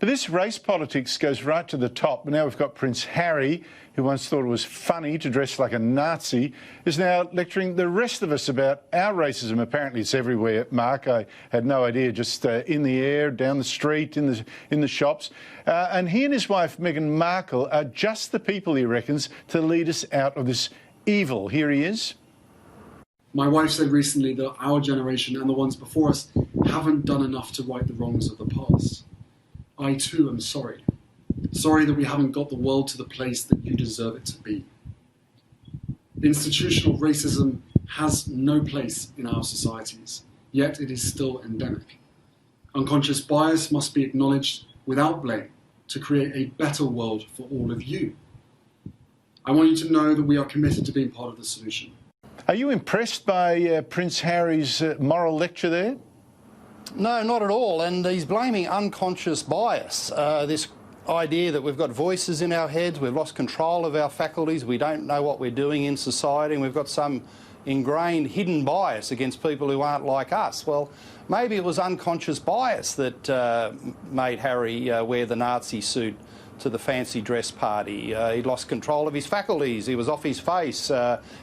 But this race politics goes right to the top. Now we've got Prince Harry, who once thought it was funny to dress like a Nazi, is now lecturing the rest of us about our racism. Apparently it's everywhere, Mark. I had no idea, just in the air, down the street, in the shops. And he and his wife, Meghan Markle, are just the people, he reckons, to lead us out of this evil. Here he is. My wife said recently that our generation and the ones before us haven't done enough to right the wrongs of the past. I too am sorry. Sorry that we haven't got the world to the place that you deserve it to be. Institutional racism has no place in our societies, yet it is still endemic. Unconscious bias must be acknowledged without blame to create a better world for all of you. I want you to know that we are committed to being part of the solution. Are you impressed by Prince Harry's moral lecture there? No, not at all. And he's blaming unconscious bias, this idea that we've got voices in our heads, we've lost control of our faculties, we don't know what we're doing in society, and we've got some ingrained hidden bias against people who aren't like us. Well, maybe it was unconscious bias that made Harry wear the Nazi suit to the fancy dress party. He'd lost control of his faculties, he was off his face,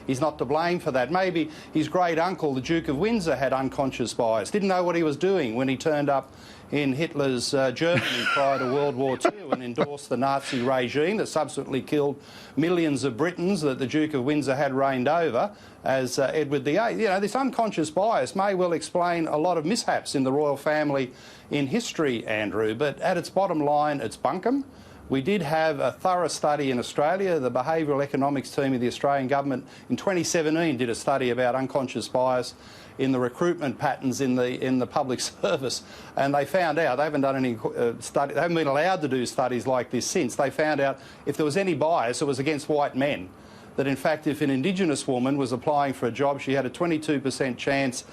he's not to blame for that. Maybe his great uncle, the Duke of Windsor, had unconscious bias, didn't know what he was doing when he turned up in Hitler's Germany prior to World War II and endorsed the Nazi regime that subsequently killed millions of Britons that the Duke of Windsor had reigned over as Edward VIII. You know, this unconscious bias may well explain a lot of mishaps in the royal family in history, Andrew, but at its bottom line, it's bunkum. We did have a thorough study in Australia. The behavioural economics team of the Australian government in 2017 did a study about unconscious bias in the recruitment patterns in the public service, and they found out, they haven't done any study, they haven't been allowed to do studies like this since. They found out if there was any bias, it was against white men. That in fact, if an Indigenous woman was applying for a job, she had a 22% chance,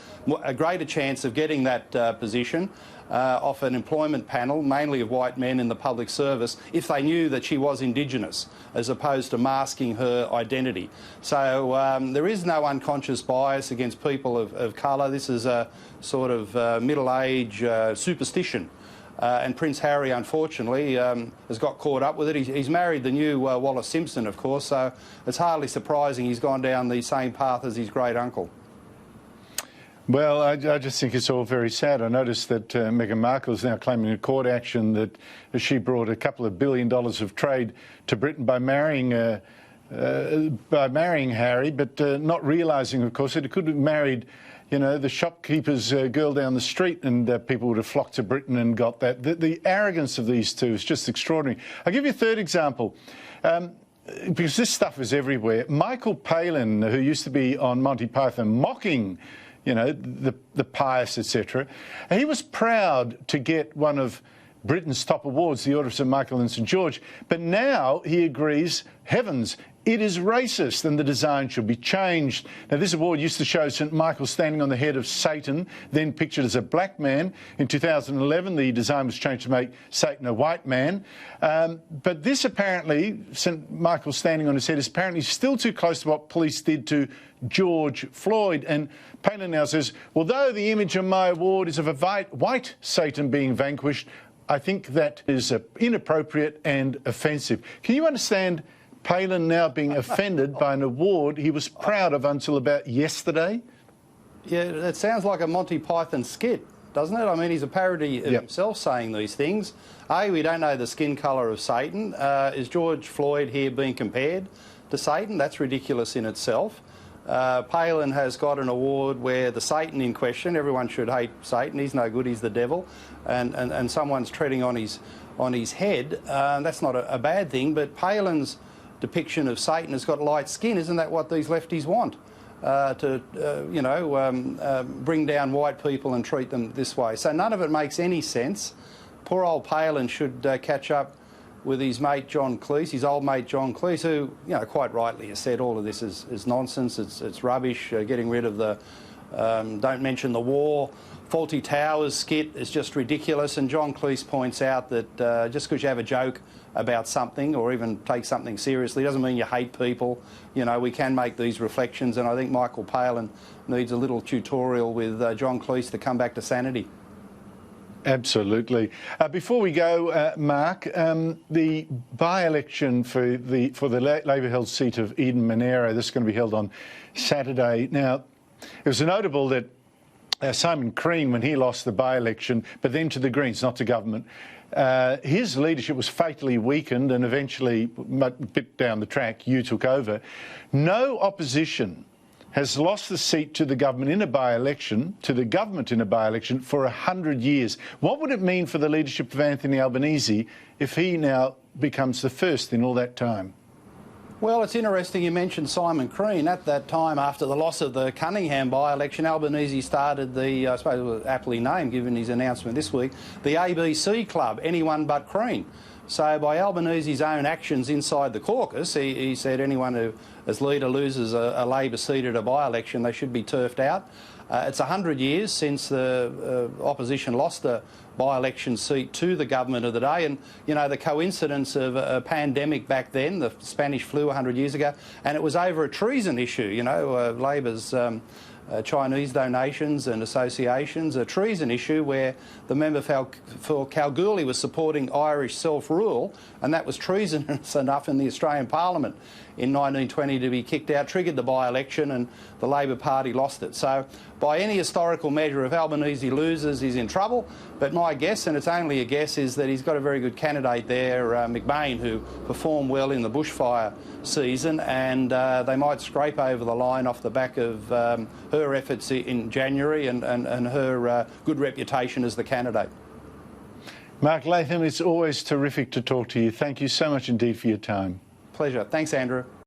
a greater chance of getting that position off an employment panel, mainly of white men in the public service, if they knew that she was Indigenous, as opposed to masking her identity. So there is no unconscious bias against people of colour. This is a sort of middle-age superstition. And Prince Harry, unfortunately, has got caught up with it. He's married the new Wallace Simpson, of course, so it's hardly surprising he's gone down the same path as his great uncle. Well, I just think it's all very sad. I noticed that Meghan Markle is now claiming a court action that she brought a couple of $1 billion of trade to Britain by marrying Harry, but not realising, of course, that it could have married, you know, the shopkeeper's girl down the street, and people would have flocked to Britain and got that. The arrogance of these two is just extraordinary. I'll give you a third example. Because this stuff is everywhere. Michael Palin, who used to be on Monty Python, mocking, you know, the pious, etc. And he was proud to get one of Britain's top awards, the Order of St Michael and St George, but now he agrees, heavens, it is racist and the design should be changed. Now, this award used to show St Michael standing on the head of Satan, then pictured as a black man. In 2011, the design was changed to make Satan a white man. But this apparently, St Michael standing on his head, is apparently still too close to what police did to George Floyd. And Palin now says, although the image on my award is of a white Satan being vanquished, I think that is inappropriate and offensive. Can you understand Palin now being offended by an award he was proud of until about yesterday? Yeah, it sounds like a Monty Python skit, doesn't it? I mean, he's a parody of himself saying these things. We don't know the skin colour of Satan. Is George Floyd here being compared to Satan? That's ridiculous in itself. Palin has got an award where the Satan in question, everyone should hate Satan, he's no good, he's the devil, and someone's treading on his head. That's not a bad thing, but Palin's depiction of Satan has got light skin. Isn't that what these lefties want? Bring down white people and treat them this way. So none of it makes any sense. Poor old Palin should catch up with his mate John Cleese, his old mate John Cleese, who, you know, quite rightly has said all of this is nonsense, it's rubbish, getting rid of the don't mention the war, Faulty Towers skit is just ridiculous. And John Cleese points out that just because you have a joke about something or even take something seriously doesn't mean you hate people. You know, we can make these reflections, and I think Michael Palin needs a little tutorial with John Cleese to come back to sanity. Absolutely. Before we go, Mark, the by-election for the Labor-held seat of EDEN-MONARO, this is going to be held on Saturday. Now, it was notable that Simon Crean, when he lost the by-election, but then to the Greens, not to government, his leadership was fatally weakened, and eventually, a bit down the track, you took over. No opposition has lost the seat to the government in a by-election, for 100 years. What would it mean for the leadership of Anthony Albanese if he now becomes the first in all that time? Well, it's interesting you mentioned Simon Crean. At that time, after the loss of the Cunningham by-election, Albanese started the, I suppose it was aptly named, given his announcement this week, the ABC Club, anyone but Crean. So by Albanese's own actions inside the caucus, he said anyone who, as leader, loses a Labor seat at a by-election, they should be turfed out. It's 100 years since the opposition lost a by-election seat to the government of the day, and you know the coincidence of a pandemic back then, the Spanish flu 100 years ago, and it was over a treason issue. You know, Labor's Chinese donations and associations, a treason issue where the member for Kalgoorlie was supporting Irish self-rule, and that was treasonous enough in the Australian Parliament in 1920 to be kicked out, triggered the by-election, and the Labor Party lost it. So by any historical measure, if Albanese loses, he's in trouble. But my guess, and it's only a guess, is that he's got a very good candidate there, McBain, who performed well in the bushfire season, and they might scrape over the line off the back of her efforts in January and her good reputation as the candidate. Mark Latham, it's always terrific to talk to you. Thank you so much indeed for your time. Pleasure. Thanks, Andrew.